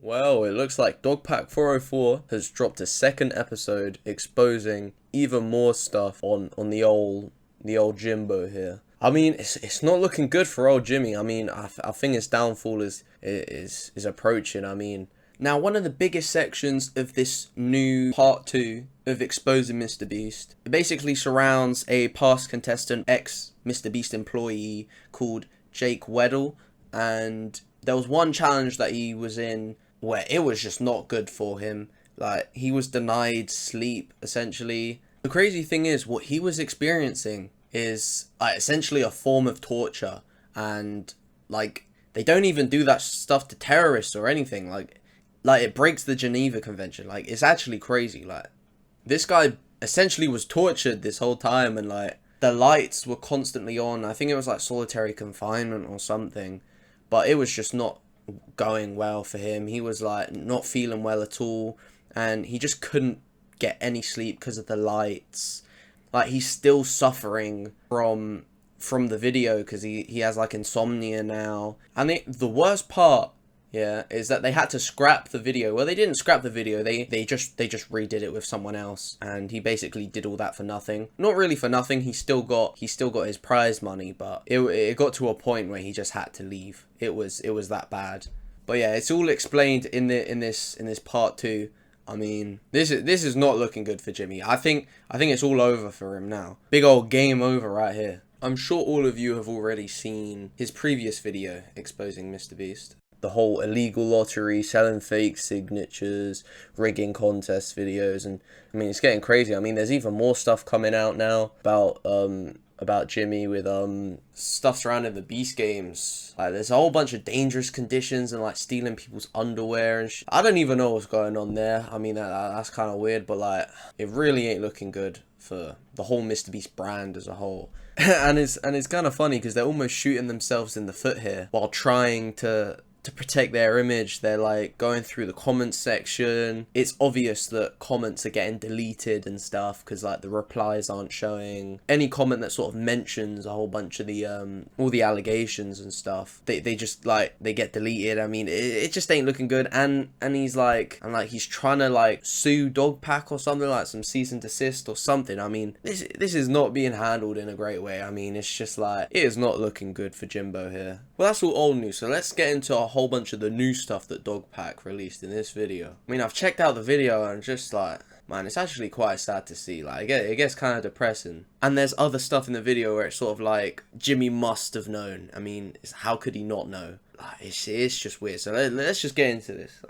Well, it looks like Dogpack 404 has dropped a second episode exposing even more stuff on the old Jimbo here. I mean, it's not looking good for old Jimmy. I mean, I think his downfall is approaching. I mean, now one of the biggest sections of this new part 2 of exposing MrBeast, it basically surrounds a past contestant, ex MrBeast employee called Jake Weddle, and there was one challenge that he was in where it was just not good for him. Like, he was denied sleep, essentially. The crazy thing is, what he was experiencing is essentially a form of torture, and like, they don't even do that stuff to terrorists or anything. Like it breaks the Geneva Convention. Like, it's actually crazy. Like, this guy essentially was tortured this whole time, and like, the lights were constantly on. I think it was like solitary confinement or something, but it was just not going well for him. He was like not feeling well at all, and he just couldn't get any sleep because of the lights. Like, he's still suffering from the video because he has like insomnia now. And the worst part, yeah, is that they had to scrap the video. Well, they didn't scrap the video. They just redid it with someone else, and he basically did all that for nothing. Not really for nothing. He still got his prize money, but it got to a point where he just had to leave. It was that bad. But yeah, it's all explained in this part 2. I mean, this is not looking good for Jimmy. I think it's all over for him now. Big old game over right here. I'm sure all of you have already seen his previous video exposing MrBeast. The whole illegal lottery, selling fake signatures, rigging contest videos, and I mean, it's getting crazy. I mean, there's even more stuff coming out now about Jimmy with stuff surrounding the Beast games. Like, there's a whole bunch of dangerous conditions and like stealing people's underwear and I don't even know what's going on there. I mean, that's kind of weird, but like, it really ain't looking good for the whole MrBeast brand as a whole. and it's kind of funny because they're almost shooting themselves in the foot here while trying to protect their image. They're like going through the comments section. It's obvious that comments are getting deleted and stuff because like the replies aren't showing. Any comment that sort of mentions a whole bunch of the all the allegations and stuff, they just like, they get deleted. I mean, it just ain't looking good. And he's trying to like sue Dogpack or something, like some cease and desist or something. I mean, this is not being handled in a great way. I mean, it's just like, it is not looking good for Jimbo here. Well, that's all old news, so let's get into a whole bunch of the new stuff that Dogpack released in this video. I mean, I've checked out the video and just like, man, it's actually quite sad to see. Like, it gets kind of depressing. And there's other stuff in the video where it's sort of like, Jimmy must have known. I mean, how could he not know? Like, it's just weird. So let's just get into this.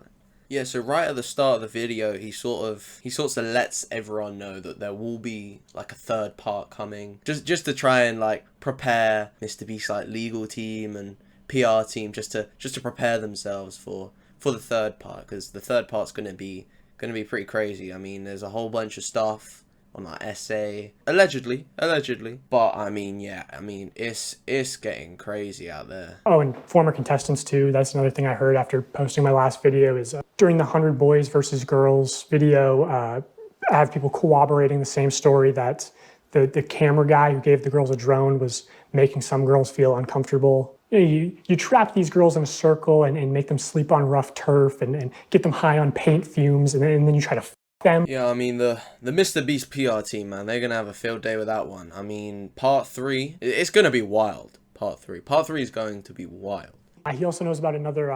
Yeah, so right at the start of the video, he sort of lets everyone know that there will be like a third part coming, just to try and like prepare MrBeast's like legal team and PR team just to prepare themselves for the third part, because the third part's gonna be pretty crazy. I mean, there's a whole bunch of stuff on that essay, allegedly, but I mean, yeah, I mean, it's getting crazy out there. Oh, and former contestants too. That's another thing I heard after posting my last video is during the 100 boys versus girls video, I have people corroborating the same story, that the camera guy who gave the girls a drone was making some girls feel uncomfortable. You trap these girls in a circle and make them sleep on rough turf and get them high on paint fumes, and then you try to them. Yeah, I mean, the MrBeast PR team, man, they're gonna have a field day with that one. I mean, part 3, it's gonna be wild. Part 3 is going to be wild. He also knows about another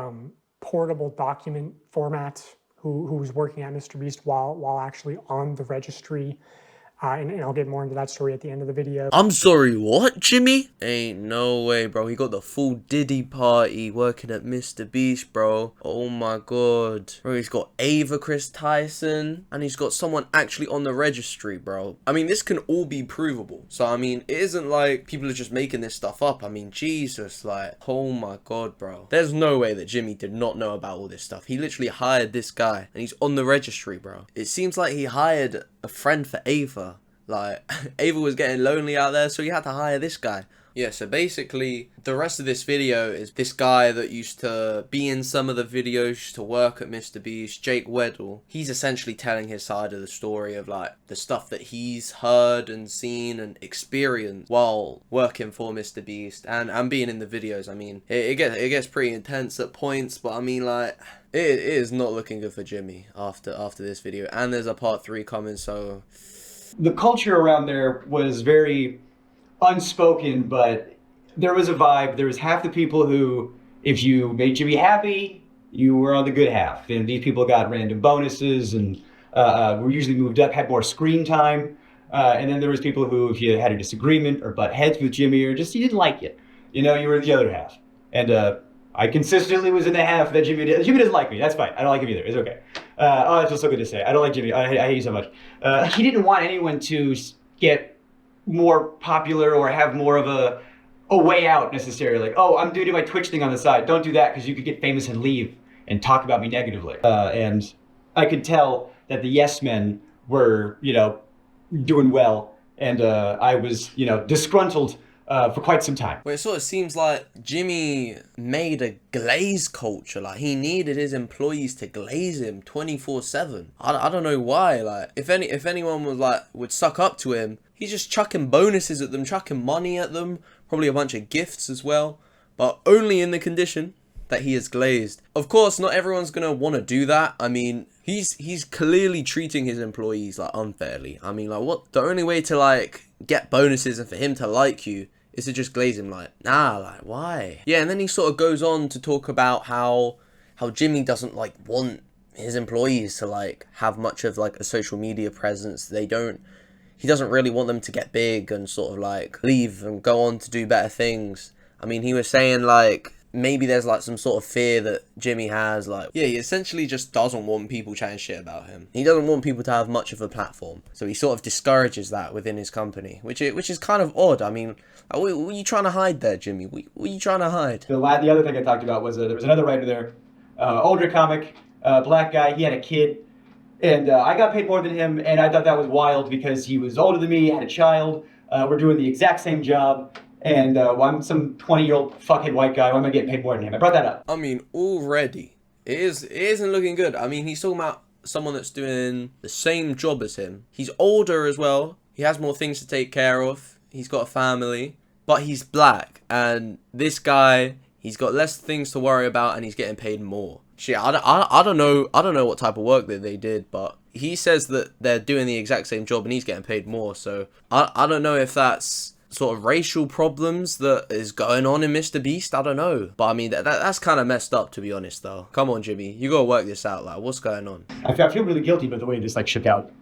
portable document format who was working at MrBeast while actually on the registry. And I'll get more into that story at the end of the video. I'm sorry, what, Jimmy? Ain't no way, bro. He got the full Diddy party working at MrBeast, bro. Oh my god. Bro, he's got Ava Chris Tyson, and he's got someone actually on the registry, bro. I mean, this can all be provable. So, I mean, it isn't like people are just making this stuff up. I mean, Jesus, like, oh my god, bro. There's no way that Jimmy did not know about all this stuff. He literally hired this guy, and he's on the registry, bro. It seems like he hired a friend for Ava. Like, Ava was getting lonely out there, so he had to hire this guy. Yeah, so basically, the rest of this video is this guy that used to be in some of the videos, used to work at MrBeast, Jake Weddle. He's essentially telling his side of the story of, like, the stuff that he's heard and seen and experienced while working for MrBeast and being in the videos. I mean, it gets pretty intense at points, but I mean, like, it is not looking good for Jimmy after this video. And there's a part 3 coming, so... The culture around there was very unspoken, but there was a vibe. There was half the people who, if you made Jimmy happy, you were on the good half. And these people got random bonuses and were usually moved up, had more screen time. And then there was people who, if you had a disagreement or butt heads with Jimmy or just you didn't like it, you know, you were the other half. And I consistently was in the half that Jimmy doesn't like me. That's fine. I don't like him either. It's okay. Oh, that feels so good to say. I don't like Jimmy. I hate you so much. He didn't want anyone to get more popular or have more of a way out necessarily. Like, oh, I'm doing my Twitch thing on the side. Don't do that because you could get famous and leave and talk about me negatively. And I could tell that the yes men were, you know, doing well. And I was, you know, disgruntled for quite some time. Well, it sort of seems like Jimmy made a glaze culture. Like, he needed his employees to glaze him 24/7. I don't know why. Like, if anyone was like would suck up to him, he's just chucking bonuses at them, chucking money at them, probably a bunch of gifts as well, but only in the condition that he is glazed. Of course, not everyone's gonna want to do that. I mean, he's clearly treating his employees like unfairly. I mean, like, what? The only way to like get bonuses and for him to like you is to just glaze him. Like, nah, like, why? Yeah, and then he sort of goes on to talk about how Jimmy doesn't like want his employees to like have much of like a social media presence. He doesn't really want them to get big and sort of like leave and go on to do better things. I mean, he was saying like maybe there's like some sort of fear that Jimmy has. Like, yeah, he essentially just doesn't want people chatting shit about him. He doesn't want people to have much of a platform. So he sort of discourages that within his company, which is kind of odd. I mean, what are you trying to hide there, Jimmy? What are you trying to hide? The other thing I talked about was there was another writer there, older comic, black guy. He had a kid. And I got paid more than him, and I thought that was wild because he was older than me, had a child, we're doing the exact same job, and I'm some 20-year-old fuckhead white guy, why am I getting paid more than him? I brought that up. I mean, already, it isn't looking good. I mean, he's talking about someone that's doing the same job as him. He's older as well, he has more things to take care of, he's got a family, but he's black, and this guy, he's got less things to worry about, and he's getting paid more. Shit, I don't know what type of work that they did, but he says that they're doing the exact same job and he's getting paid more. So I don't know if that's sort of racial problems that is going on in MrBeast. I don't know, but I mean that's kind of messed up, to be honest. Though, come on, Jimmy, you gotta work this out. Like, what's going on? I feel really guilty about the way this like shook out.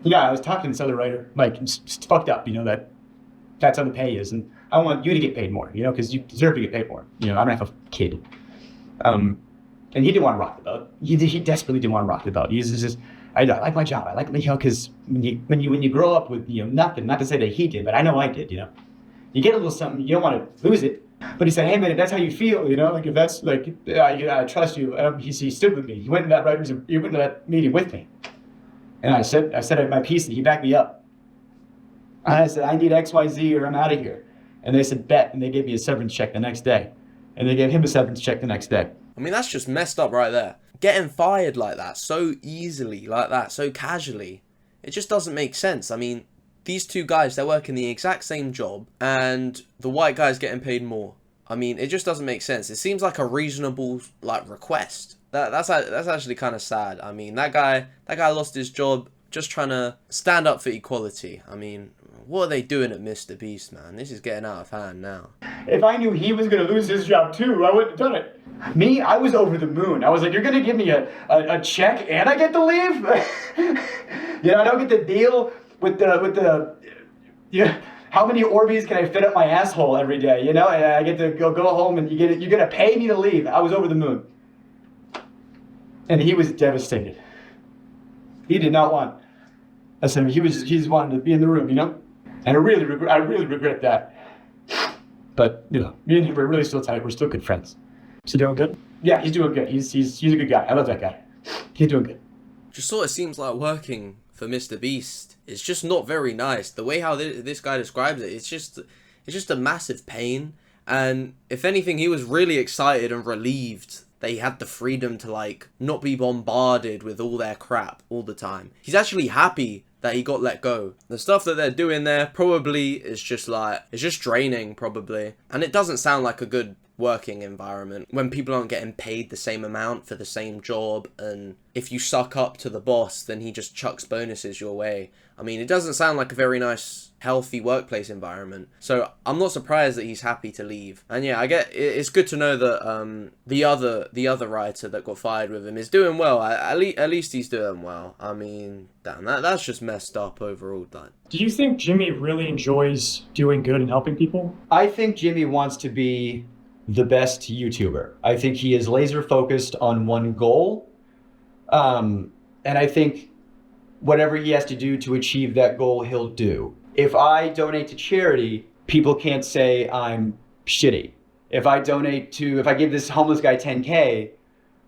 Yeah, I was talking to this other writer, like, it's fucked up, you know, that's how the pay is, and I want you to get paid more, you know, because you deserve to get paid more. You know, I don't have a kid. And he didn't want to rock the boat. He desperately didn't want to rock the boat. He's just, I like my job. I like, you know, because when you grow up with, you know, nothing, not to say that he did, but I know I did, you know, you get a little something, you don't want to lose it. But he said, hey man, if that's how you feel, you know, like if that's like, I trust you. He stood with me. He went to that meeting with me. And I said my piece and he backed me up. And I said, I need XYZ or I'm out of here. And they said, bet. And they gave me a severance check the next day. And they gave him a severance check the next day. I mean, that's just messed up right there. Getting fired like that, so easily, like that, so casually. It just doesn't make sense. I mean, these two guys, they're working the exact same job, and the white guy's getting paid more. I mean, it just doesn't make sense. It seems like a reasonable, like, request. That's actually kind of sad. I mean, that guy lost his job just trying to stand up for equality. I mean, what are they doing at MrBeast, man? This is getting out of hand now. If I knew he was going to lose his job too, I wouldn't have done it. Me, I was over the moon. I was like, you're going to give me a check and I get to leave? You know, I don't get to deal with the yeah, how many Orbeez can I fit up my asshole every day, you know? And I get to go home and you're going to pay me to leave. I was over the moon. And he was devastated. He did not want. I said, he's wanting to be in the room, you know? And I really regret that. But, you know, me and him are really still tight. We're still good friends. Is he doing good? Yeah, he's doing good. He's a good guy. I love that guy. He's doing good. Just sort of seems like working for Mr. Beast is just not very nice. The way how this guy describes it, it's just a massive pain. And if anything, he was really excited and relieved that he had the freedom to, like, not be bombarded with all their crap all the time. He's actually happy that he got let go. The stuff that they're doing there probably is just like, it's just draining probably. And it doesn't sound like a good working environment when people aren't getting paid the same amount for the same job, and if you suck up to the boss, then he just chucks bonuses your way. I mean, it doesn't sound like a very nice, healthy workplace environment. So I'm not surprised that he's happy to leave. And yeah, I get it's good to know that the other writer that got fired with him is doing well. At least he's doing well. I mean, damn, that's just messed up overall. Do you think Jimmy really enjoys doing good and helping people? I think Jimmy wants to be the best YouTuber. I think he is laser focused on one goal. And I think whatever he has to do to achieve that goal, he'll do. If I donate to charity, people can't say I'm shitty. If I give this homeless guy 10K,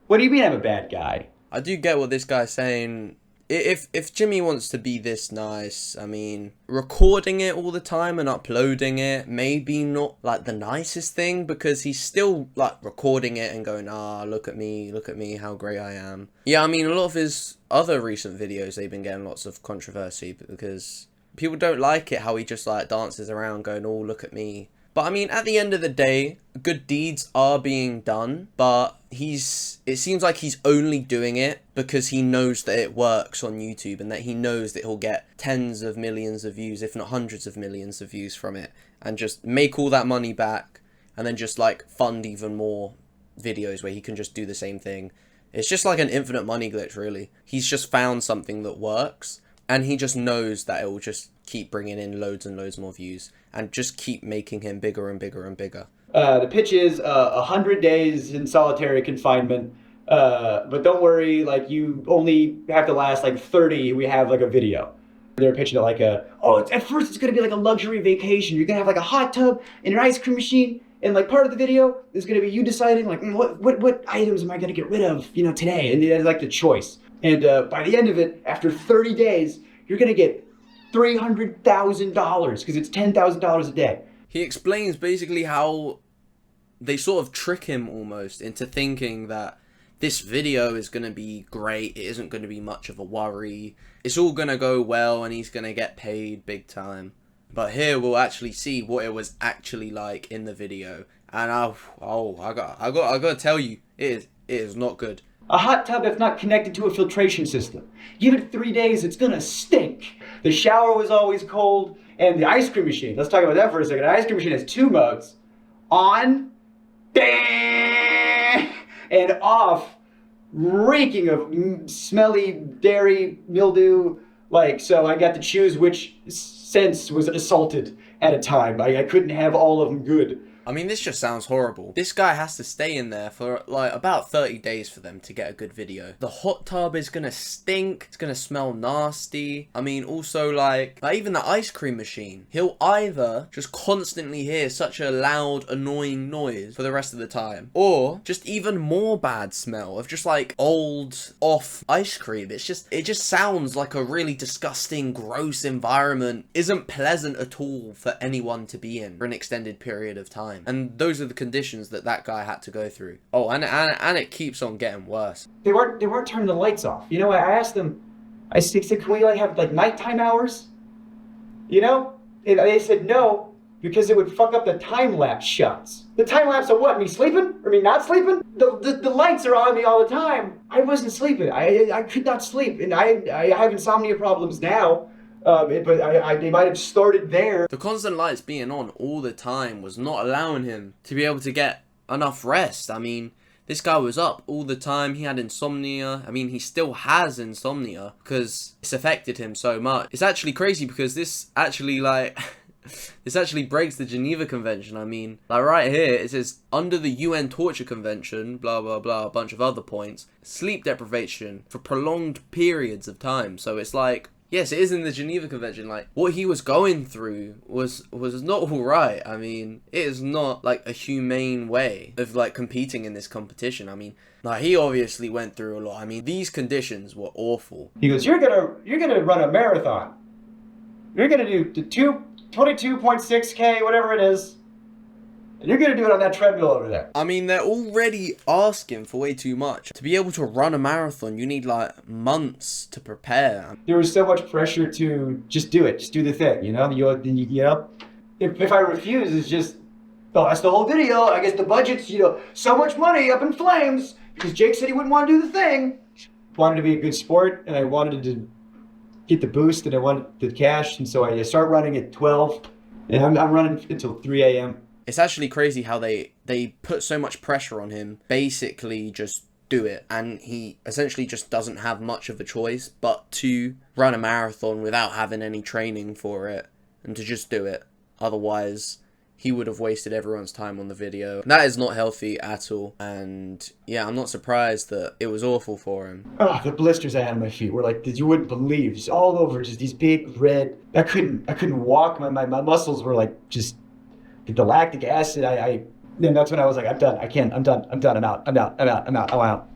what do you mean I'm a bad guy? I do get what this guy's saying. If Jimmy wants to be this nice, I mean, recording it all the time and uploading it, maybe not like the nicest thing, because he's still like recording it and going, look at me, how great I am. Yeah, I mean, a lot of his other recent videos, they've been getting lots of controversy because people don't like it how he just like dances around going, oh, look at me. But I mean, at the end of the day, good deeds are being done, but it seems like he's only doing it because he knows that it works on YouTube and that he knows that he'll get tens of millions of views, if not hundreds of millions of views from it, and just make all that money back and then just like fund even more videos where he can just do the same thing. It's just like an infinite money glitch, really. He's just found something that works, and he just knows that it will just keep bringing in loads and loads more views and just keep making him bigger and bigger and bigger. The pitch is 100 days in solitary confinement, but don't worry, like you only have to last like 30. We have like a video. They're pitching it like at first it's gonna be like a luxury vacation. You're gonna have like a hot tub and an ice cream machine, and like part of the video is gonna be you deciding like what items am I gonna get rid of, today, and it's like the choice. And by the end of it, after 30 days, you're gonna get $300,000 because it's $10,000 a day. He explains basically how they sort of trick him almost into thinking that this video is going to be great, it isn't going to be much of a worry, it's all going to go well and he's going to get paid big time. But here we'll actually see what it was actually like in the video, and I got to tell you, it is not good. A hot tub if not connected to a filtration system. Give it 3 days, it's gonna stink. The shower was always cold, and the ice cream machine, let's talk about that for a second. The ice cream machine has 2 modes. On, and off, reeking of smelly dairy, mildew, so I got to choose which sense was assaulted at a time. I couldn't have all of them good. I mean, this just sounds horrible. This guy has to stay in there for like about 30 days for them to get a good video. The hot tub is gonna stink. It's gonna smell nasty. I mean, also like even the ice cream machine. He'll either just constantly hear such a loud, annoying noise for the rest of the time, or just even more bad smell of just like old, off ice cream. It just sounds like a really disgusting, gross environment. Isn't pleasant at all for anyone to be in for an extended period of time. And those are the conditions that guy had to go through. Oh, and it keeps on getting worse. They weren't turning the lights off. I asked them, I said, can we have nighttime hours? And they said no, because it would fuck up the time-lapse shots. The time-lapse of what? Me sleeping? Or me not sleeping? The lights are on me all the time. I wasn't sleeping. I could not sleep. And I have insomnia problems now. But they might have started there. The constant lights being on all the time was not allowing him to be able to get enough rest. I mean, this guy was up all the time. He had insomnia. I mean, he still has insomnia because it's affected him so much. It's actually crazy because this actually this actually breaks the Geneva Convention. I mean, right here, it says, under the UN Torture Convention, blah, blah, blah, a bunch of other points, sleep deprivation for prolonged periods of time. So it's like, Yes, it is in the Geneva Convention. Like, what he was going through was not all right. I mean, it is not, like, a humane way of, like, competing in this competition. I mean, like, he obviously went through a lot. I mean, these conditions were awful. He goes, you're gonna run a marathon. You're gonna do the 22.6K, whatever it is. And you're gonna do it on that treadmill over there. I mean, they're already asking for way too much. To be able to run a marathon, you need, like, months to prepare. There was so much pressure to just do it, just do the thing, you know? If I refuse, it's just, oh, that's the whole video. I guess the budget's, so much money up in flames because Jake said he wouldn't want to do the thing. Wanted to be a good sport, and I wanted to get the boost, and I wanted the cash, and so I start running at 12, and I'm running until 3 a.m. It's actually crazy how they put so much pressure on him, basically just do it, and he essentially just doesn't have much of a choice but to run a marathon without having any training for it, and to just do it. Otherwise, he would have wasted everyone's time on the video. That is not healthy at all, and yeah, I'm not surprised that it was awful for him. Oh, the blisters I had on my feet were like, you wouldn't believe, just all over, just these big red, I couldn't walk, my muscles were like, just the lactic acid, then that's when I was like, I'm done, I'm done, I'm out.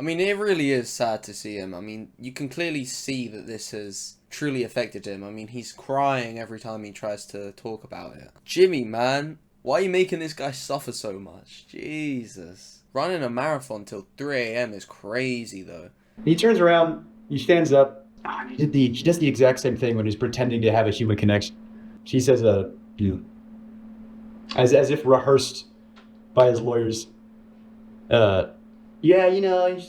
I mean, it really is sad to see him. I mean, you can clearly see that this has truly affected him. I mean, he's crying every time he tries to talk about it. Jimmy, man, why are you making this guy suffer so much? Jesus. Running a marathon till 3 a.m. is crazy, though. He turns around, he stands up, he does the exact same thing when he's pretending to have a human connection. She says, as if rehearsed by his lawyers. Yeah, your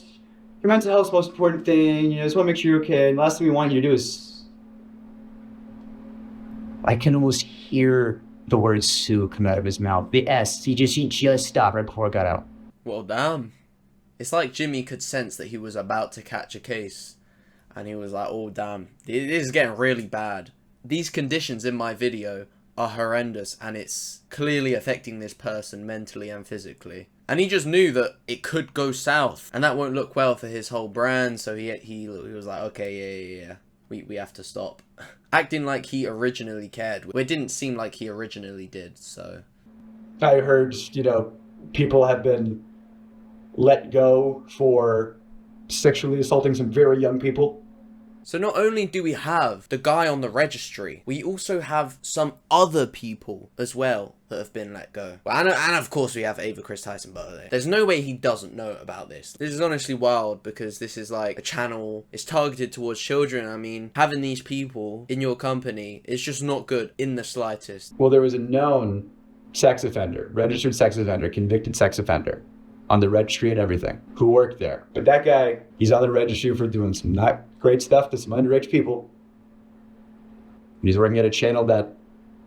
mental health's the most important thing. Just want to make sure you're okay. And the last thing we want you to do is... I can almost hear the word Sue come out of his mouth. The S. He just stopped right before it got out. Well, damn. It's like Jimmy could sense that he was about to catch a case. And he was like, oh, damn. This is getting really bad. These conditions in my video are horrendous, and it's clearly affecting this person mentally and physically. And he just knew that it could go south, and that won't look well for his whole brand, so he was like, okay, yeah, we have to stop. Acting like he originally cared. It didn't seem like he originally did, so... I heard, people have been let go for sexually assaulting some very young people. So not only do we have the guy on the registry, we also have some other people as well that have been let go. Well, and of course we have Ava Chris Tyson, but there's no way he doesn't know about this. This is honestly wild because this is like a channel, it's targeted towards children. I mean, having these people in your company is just not good in the slightest. Well, there was a known sex offender, registered sex offender, convicted sex offender on the registry and everything, who worked there. But that guy, he's on the registry for doing some not great stuff to some underage people. He's working at a channel that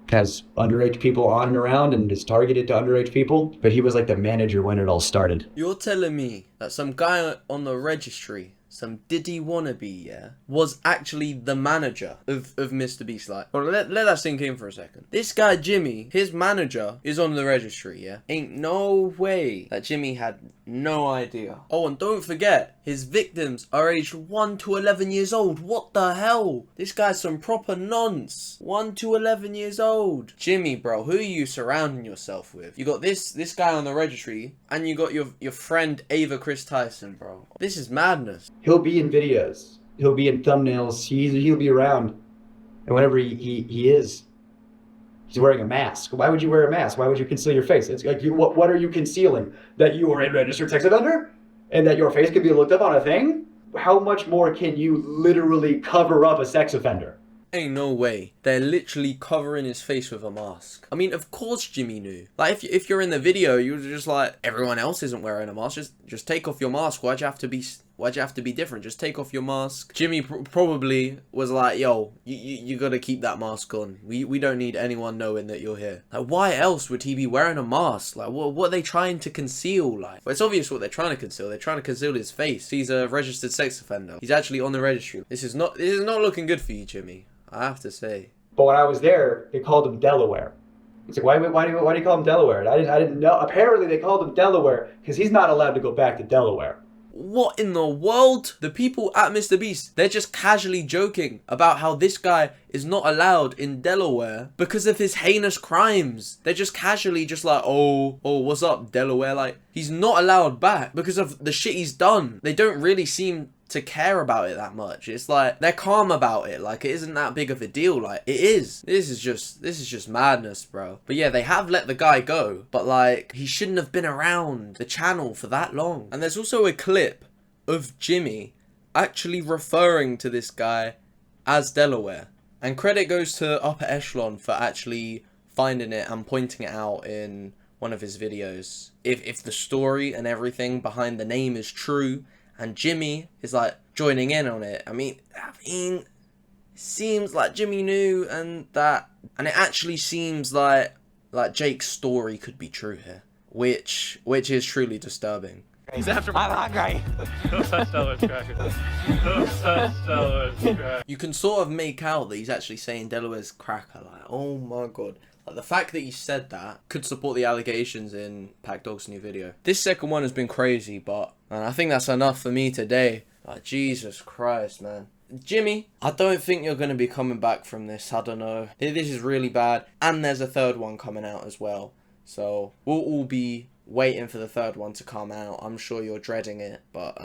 has underage people on and around and is targeted to underage people. But he was like the manager when it all started. You're telling me that some guy on the registry, some Diddy wannabe, yeah, was actually the manager of MrBeast. Like, well, let that sink in for a second. This guy Jimmy, his manager is on the registry, yeah? Ain't no way that Jimmy had no idea. Oh, and don't forget, his victims are aged 1 to 11 years old. What the hell? This guy's some proper nonce. 1 to 11 years old. Jimmy, bro, who are you surrounding yourself with? You got this guy on the registry, and you got your friend Ava Chris Tyson, bro. This is madness. He'll be in videos. He'll be in thumbnails. He'll be around. And whenever he is, he's wearing a mask. Why would you wear a mask? Why would you conceal your face? It's like, what are you concealing? That you are a registered sex offender? And that your face can be looked up on a thing? How much more can you literally cover up a sex offender? Ain't no way. They're literally covering his face with a mask. I mean, of course Jimmy knew. Like, if you're in the video, you're just like, everyone else isn't wearing a mask. Just take off your mask. Why'd you have to be different? Just take off your mask. Jimmy probably was like, yo, you gotta keep that mask on. We don't need anyone knowing that you're here. Like, why else would he be wearing a mask? Like, what are they trying to conceal? Like, well, it's obvious what they're trying to conceal. They're trying to conceal his face. He's a registered sex offender. He's actually on the registry. This is not looking good for you, Jimmy. I have to say. But when I was there, they called him Delaware. It's like, why do you call him Delaware? And I didn't know. Apparently, they called him Delaware because he's not allowed to go back to Delaware. what in the world? The people at MrBeast, they're just casually joking about how this guy is not allowed in Delaware because of his heinous crimes. They're just casually just like, oh, what's up, Delaware? Like, he's not allowed back because of the shit he's done. They don't really seem to care about it that much. It's like they're calm about it, like it isn't that big of a deal. Like it is. This is just madness, bro. But yeah, they have let the guy go, but like he shouldn't have been around the channel for that long. And there's also a clip of Jimmy actually referring to this guy as Delaware, and credit goes to Upper Echelon for actually finding it and pointing it out in one of his videos. If the story and everything behind the name is true, and Jimmy is like joining in on it. I mean, it seems like Jimmy knew, and it actually seems like Jake's story could be true here, which is truly disturbing. He's after my hungry. You can sort of make out that he's actually saying Delaware's cracker. Like, oh my god. Like, the fact that he said that could support the allegations in Pack Dog's new video. This second one has been crazy, but man, I think that's enough for me today. Like, Jesus Christ, man. Jimmy, I don't think you're going to be coming back from this. I don't know. This is really bad. And there's a third one coming out as well. So we'll all be waiting for the third one to come out. I'm sure you're dreading it, but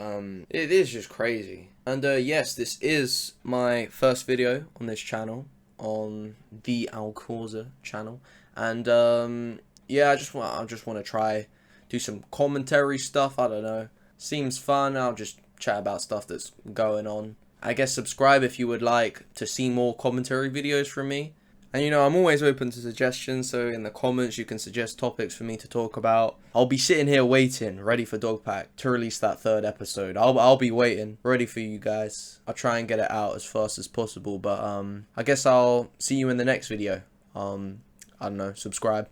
it is just crazy. And yes, this is my first video on this channel, on the Alcausa channel, and yeah, I just want to try do some commentary stuff. I don't know, seems fun. I'll just chat about stuff that's going on. I guess subscribe if you would like to see more commentary videos from me. And you know, I'm always open to suggestions, so in the comments you can suggest topics for me to talk about. I'll be sitting here waiting, ready for Dogpack to release that third episode. I'll be waiting, ready for you guys. I'll try and get it out as fast as possible, but I guess I'll see you in the next video. I don't know, subscribe.